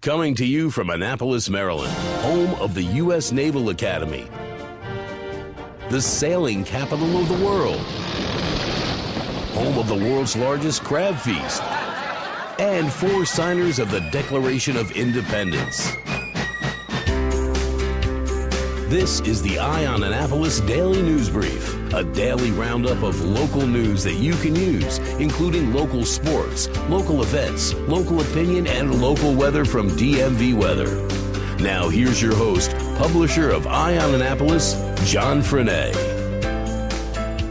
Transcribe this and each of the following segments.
Coming to you from Annapolis, Maryland, home of the U.S. Naval Academy, the sailing capital of the world, home of the world's largest crab feast, and 4 signers of the Declaration of Independence. This is the Eye on Annapolis Daily News Brief, a daily roundup of local news that you can use, including local sports, local events, local opinion, and local weather from DMV Weather. Now here's your host, publisher of Eye on Annapolis, John Frenaye.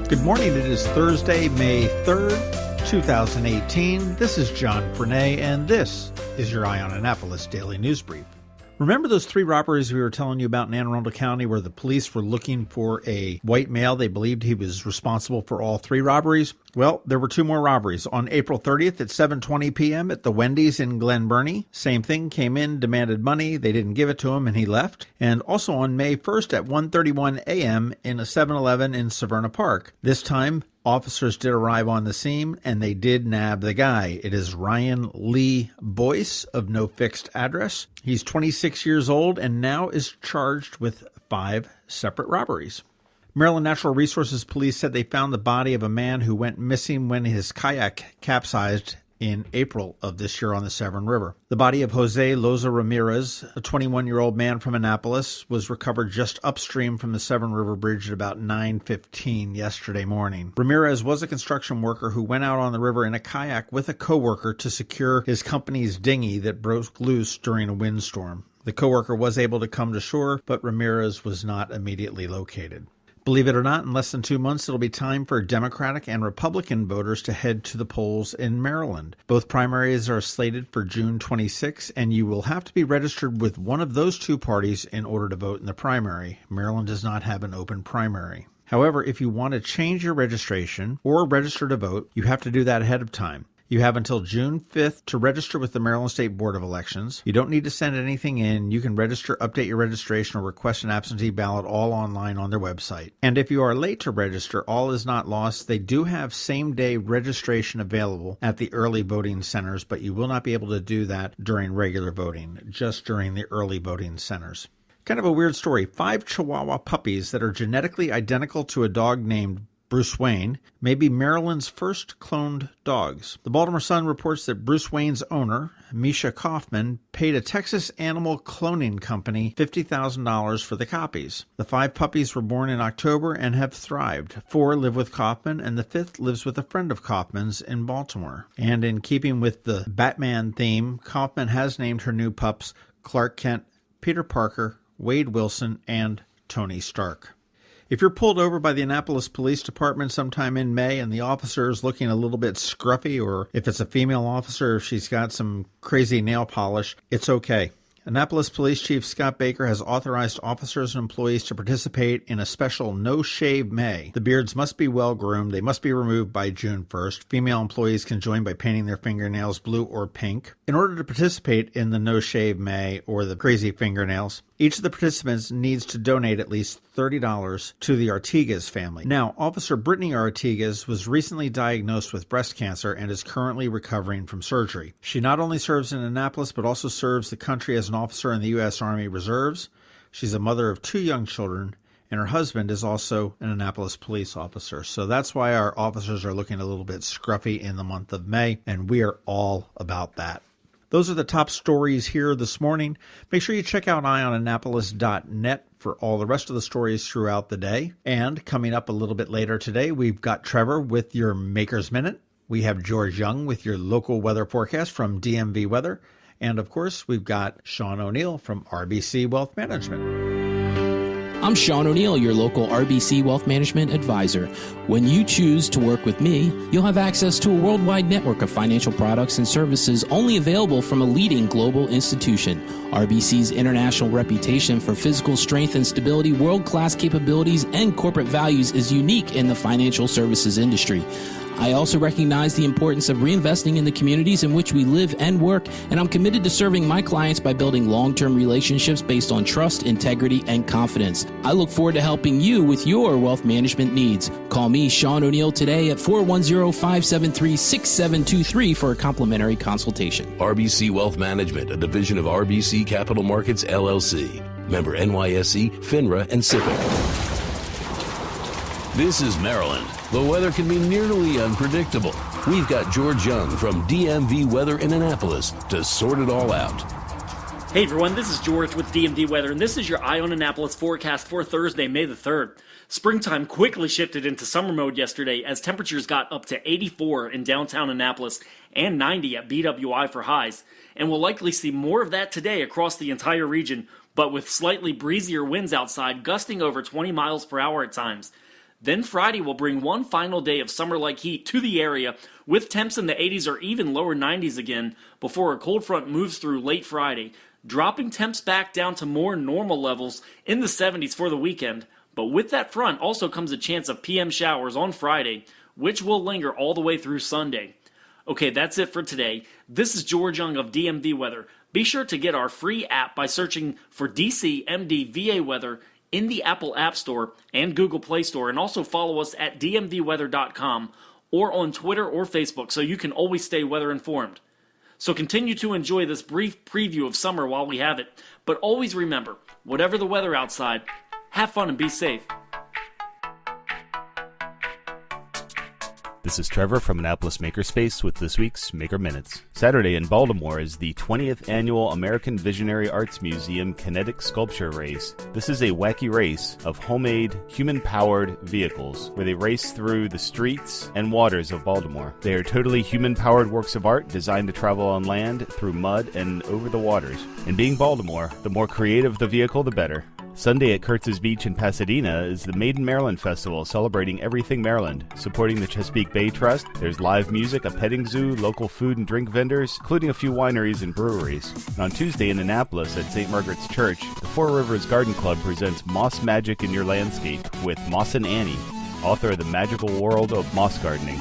Good morning. It is Thursday, May 3rd, 2018. This is John Frenaye, and this is your Eye on Annapolis Daily News Brief. Remember those 3 robberies we were telling you about in Anne Arundel County where the police were looking for a white male? They believed he was responsible for all 3 robberies. Well, there were 2 more robberies. On April 30th at 7:20 p.m. at the Wendy's in Glen Burnie. Same thing, came in, demanded money. They didn't give it to him, and he left. And also on May 1st at 1:31 a.m. in a 7-Eleven in Severn Park. This time, officers did arrive on the scene, and they did nab the guy. It is Ryan Lee Boyce of no fixed address. He's 26 years old and now is charged with 5 separate robberies. Maryland Natural Resources Police said they found the body of a man who went missing when his kayak capsized in April of this year on the Severn River. The body of Jose Loza Ramirez, a 21-year-old man from Annapolis, was recovered just upstream from the Severn River Bridge at about 9:15 yesterday morning. Ramirez was a construction worker who went out on the river in a kayak with a coworker to secure his company's dinghy that broke loose during a windstorm. The coworker was able to come to shore, but Ramirez was not immediately located. Believe it or not, in less than 2 months, it'll be time for Democratic and Republican voters to head to the polls in Maryland. Both primaries are slated for June 26, and you will have to be registered with one of those 2 parties in order to vote in the primary. Maryland does not have an open primary. However, if you want to change your registration or register to vote, you have to do that ahead of time. You have until June 5th to register with the Maryland State Board of Elections. You don't need to send anything in. You can register, update your registration, or request an absentee ballot all online on their website. And if you are late to register, all is not lost. They do have same-day registration available at the early voting centers, but you will not be able to do that during regular voting, just during the early voting centers. Kind of a weird story. 5 chihuahua puppies that are genetically identical to a dog named Bruce Wayne may be Maryland's first cloned dogs. The Baltimore Sun reports that Bruce Wayne's owner, Misha Kaufman, paid a Texas animal cloning company $50,000 for the copies. The 5 puppies were born in October and have thrived. 4 live with Kaufman, and the 5th lives with a friend of Kaufman's in Baltimore. And in keeping with the Batman theme, Kaufman has named her new pups Clark Kent, Peter Parker, Wade Wilson, and Tony Stark. If you're pulled over by the Annapolis Police Department sometime in May and the officer is looking a little bit scruffy, or if it's a female officer, if she's got some crazy nail polish, it's okay. Annapolis Police Chief Scott Baker has authorized officers and employees to participate in a special no-shave May. The beards must be well-groomed. They must be removed by June 1st. Female employees can join by painting their fingernails blue or pink. In order to participate in the no-shave May or the crazy fingernails, each of the participants needs to donate at least $30 to the Artigas family. Now, Officer Brittany Artigas was recently diagnosed with breast cancer and is currently recovering from surgery. She not only serves in Annapolis, but also serves the country as an officer in the U.S. Army Reserves. She's a mother of 2 young children, and her husband is also an Annapolis police officer. So that's why our officers are looking a little bit scruffy in the month of May, and we are all about that. Those are the top stories here this morning. Make sure you check out eyeonannapolis.net for all the rest of the stories throughout the day. And coming up a little bit later today, we've got Trevor with your Maker's Minute. We have George Young with your local weather forecast from DMV Weather. And of course, we've got Sean O'Neill from RBC Wealth Management. I'm Sean O'Neill, your local RBC Wealth Management Advisor. When you choose to work with me, you'll have access to a worldwide network of financial products and services only available from a leading global institution. RBC's international reputation for physical strength and stability, world-class capabilities, and corporate values is unique in the financial services industry. I also recognize the importance of reinvesting in the communities in which we live and work, and I'm committed to serving my clients by building long-term relationships based on trust, integrity, and confidence. I look forward to helping you with your wealth management needs. Call me, Sean O'Neill, today at 410-573-6723 for a complimentary consultation. RBC Wealth Management, a division of RBC Capital Markets, LLC. Member NYSE, FINRA, and SIPC. This is Maryland. The weather can be nearly unpredictable. We've got George Young from DMV Weather in Annapolis to sort it all out. Hey everyone, this is George with DMV Weather, and this is your Eye on Annapolis forecast for Thursday, May the 3rd. Springtime quickly shifted into summer mode yesterday as temperatures got up to 84 in downtown Annapolis and 90 at BWI for highs. And we'll likely see more of that today across the entire region, but with slightly breezier winds outside, gusting over 20 miles per hour at times. Then Friday will bring one final day of summer-like heat to the area, with temps in the 80s or even lower 90s again, before a cold front moves through late Friday, dropping temps back down to more normal levels in the 70s for the weekend. But with that front also comes a chance of PM showers on Friday, which will linger all the way through Sunday. Okay, that's it for today. This is George Young of DMV Weather. Be sure to get our free app by searching for DCMD VA Weather in the Apple App Store and Google Play Store, and also follow us at dmvweather.com or on Twitter or Facebook so you can always stay weather informed. So continue to enjoy this brief preview of summer while we have it, but always remember, whatever the weather outside, have fun and be safe. This is Trevor from Annapolis Makerspace with this week's Maker Minutes. Saturday in Baltimore is the 20th Annual American Visionary Arts Museum Kinetic Sculpture Race. This is a wacky race of homemade, human-powered vehicles where they race through the streets and waters of Baltimore. They are totally human-powered works of art designed to travel on land, through mud, and over the waters. And being Baltimore, the more creative the vehicle, the better. Sunday at Kurtz's Beach in Pasadena is the Made in Maryland Festival, celebrating everything Maryland, supporting the Chesapeake Bay Trust. There's live music, a petting zoo, local food and drink vendors, including a few wineries and breweries. And on Tuesday in Annapolis at St. Margaret's Church, the Four Rivers Garden Club presents Moss Magic in Your Landscape with Moss and Annie, author of The Magical World of Moss Gardening.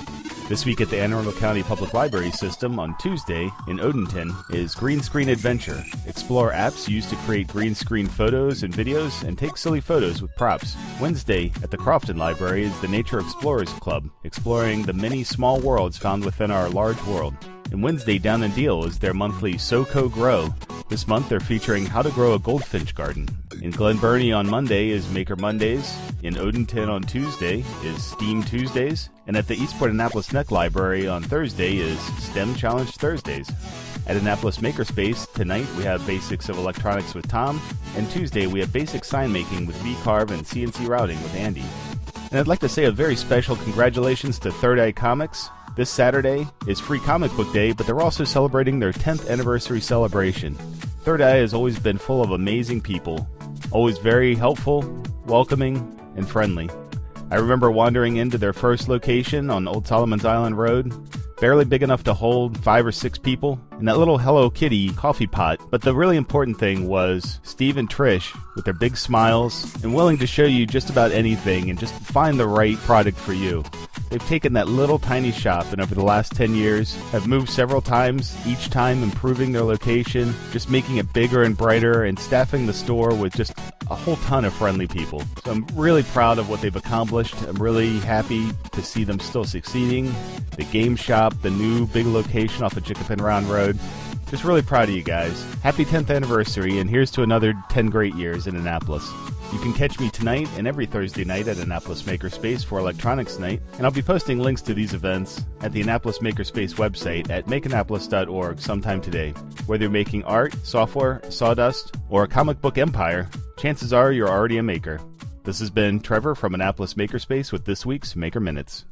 This week at the Anne Arundel County Public Library System on Tuesday in Odenton is Green Screen Adventure. Explore apps used to create green screen photos and videos and take silly photos with props. Wednesday at the Crofton Library is the Nature Explorers Club, exploring the many small worlds found within our large world. And Wednesday down in Deal is their monthly SoCo Grow. This month they're featuring how to grow a goldfinch garden. In Glen Burnie on Monday is Maker Mondays. In Odenton on Tuesday is STEAM Tuesdays. And at the Eastport Annapolis Neck Library on Thursday is STEM Challenge Thursdays. At Annapolis Makerspace, tonight we have Basics of Electronics with Tom, and Tuesday we have Basic Sign Making with VCarve and CNC Routing with Andy. And I'd like to say a very special congratulations to Third Eye Comics. This Saturday is Free Comic Book Day, but they're also celebrating their 10th anniversary celebration. Third Eye has always been full of amazing people, always very helpful, welcoming, and friendly. I remember wandering into their first location on Old Solomon's Island Road, barely big enough to hold 5 or 6 people, and that little Hello Kitty coffee pot. But the really important thing was Steve and Trish with their big smiles and willing to show you just about anything and just find the right product for you. They've taken that little tiny shop and over the last 10 years have moved several times, each time improving their location, just making it bigger and brighter and staffing the store with just a whole ton of friendly people. So I'm really proud of what they've accomplished. I'm really happy to see them still succeeding. The game shop, the new big location off of Jicopin Round Road. Just really proud of you guys. Happy 10th anniversary, and here's to another 10 great years in Annapolis. You can catch me tonight and every Thursday night at Annapolis Makerspace for Electronics Night, and I'll be posting links to these events at the Annapolis Makerspace website at makeannapolis.org sometime today. Whether you're making art, software, sawdust, or a comic book empire, chances are you're already a maker. This has been Trevor from Annapolis Makerspace with this week's Maker Minutes.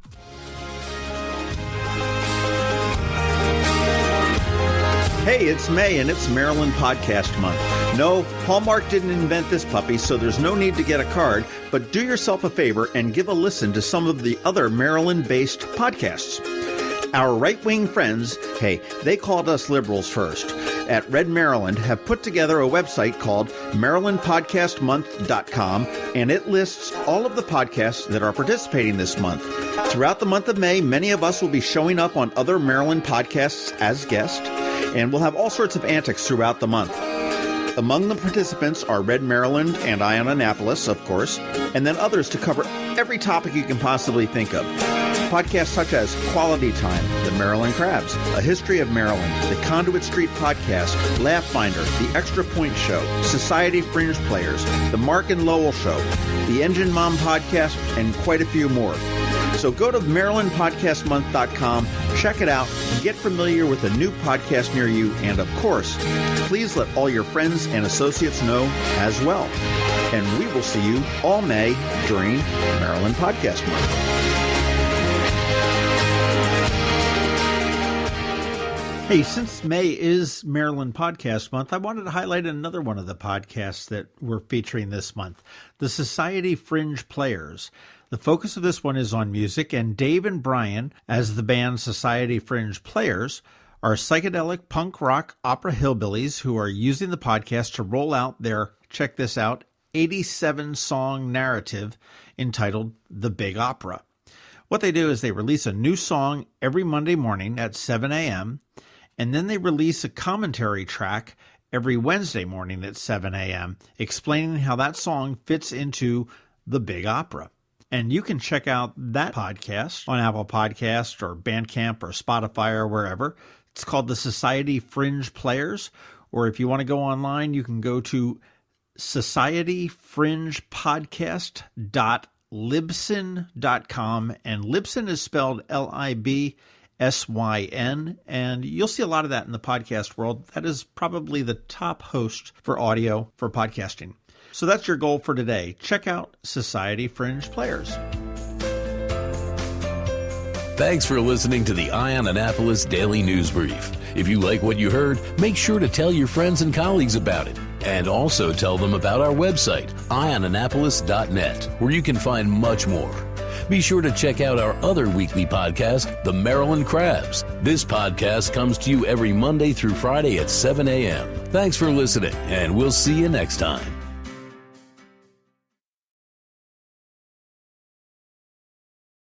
Hey, it's May, and it's Maryland Podcast Month. No, Hallmark didn't invent this puppy, so there's no need to get a card, but do yourself a favor and give a listen to some of the other Maryland-based podcasts. Our right-wing friends, hey, they called us liberals first. at Red Maryland have put together a website called MarylandPodcastMonth.com, and it lists all of the podcasts that are participating this month. Throughout the month of May, many of us will be showing up on other Maryland podcasts as guests, and we'll have all sorts of antics throughout the month. Among the participants are Red Maryland and I on Annapolis, of course, and then others to cover every topic you can possibly think of. Podcasts such as Quality Time, The Maryland Crabs, A History of Maryland, The Conduit Street Podcast, Laugh Finder, The Extra Point Show, Society Fringe Players, The Mark and Lowell Show, The Engine Mom Podcast, and quite a few more. So go to MarylandPodcastMonth.com, check it out, get familiar with a new podcast near you, and of course, please let all your friends and associates know as well. And we will see you all May during Maryland Podcast Month. Hey, since May is Maryland Podcast Month, I wanted to highlight another one of the podcasts that we're featuring this month, the Society Fringe Players. The focus of this one is on music, and Dave and Brian, as the band Society Fringe Players, are psychedelic punk rock opera hillbillies who are using the podcast to roll out their, check this out, 87-song narrative entitled The Big Opera. What they do is they release a new song every Monday morning at 7 a.m., and then they release a commentary track every Wednesday morning at 7 a.m., explaining how that song fits into the Big Opera. And you can check out that podcast on Apple Podcasts or Bandcamp or Spotify or wherever. It's called the Society Fringe Players. Or if you want to go online, you can go to societyfringepodcast.libsyn.com. And Libsyn is spelled Libsyn. And you'll see a lot of that in the podcast world. That is probably the top host for audio for podcasting. So that's your goal for today. Check out Society Fringe Players. Thanks for listening to the Eye on Annapolis Daily News Brief. If you like what you heard, make sure to tell your friends and colleagues about it. And also tell them about our website, eyeonannapolis.net, where you can find much more. Be sure to check out our other weekly podcast, The Maryland Crabs. This podcast comes to you every Monday through Friday at 7 a.m. Thanks for listening, and we'll see you next time.